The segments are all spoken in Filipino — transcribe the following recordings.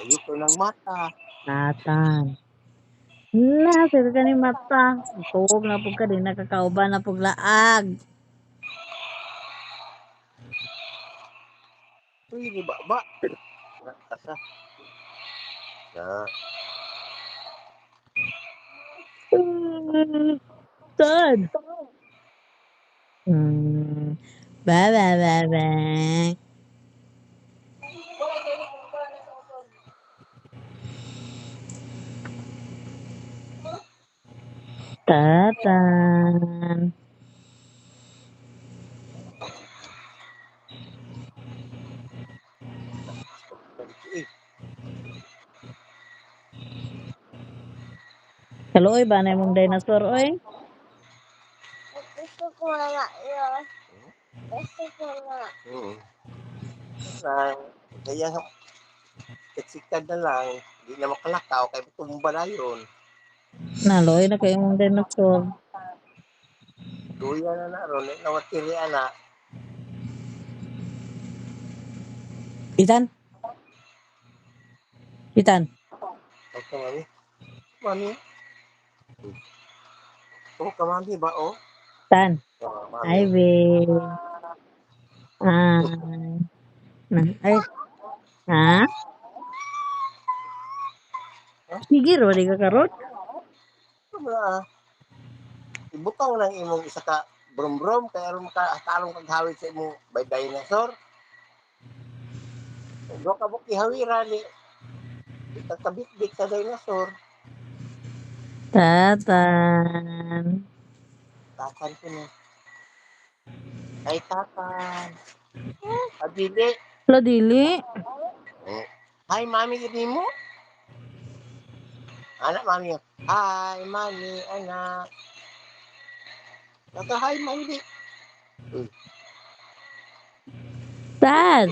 Ayoko ng mata. Natan. Sir ka ni mata. Tuog na pug ka din nakakauban na pug laag. Uy, di ba? Asa. Na. Sad. Ba ba ba ba. Tatan. Eh, Kaluoy ba na imong dinosaur oy? Gusto ko nga yun. Gusto ko nga. Na, kaya sikat na lang, hindi na makalakaw, kaya tumba na yun. Naloy na kay imong dinosaur. Duya na ron, nawatiri na. Pitan. Pitan. Okay, mami. Mami. Oh, kamami ba, oh? Tan. Ay, Mami. be. Ay. Ay. Ha? Sige, ro, di ka karot. Wala. Ibutaw ng imong isa ka brom-brom, kaya aron talong kaghawid sa imong by dinosaur. Do ka buki hawira ni itakabit-bit sa dinosaur. Tatan. Takan ko na. Ay, takan. Abili. Lo, dili. Hi, mami, gini mo? Anak, mami. Hi, mami, anak. Kata, hi, mami. Tad.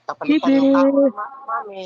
Kapalitan ng kaon, mami.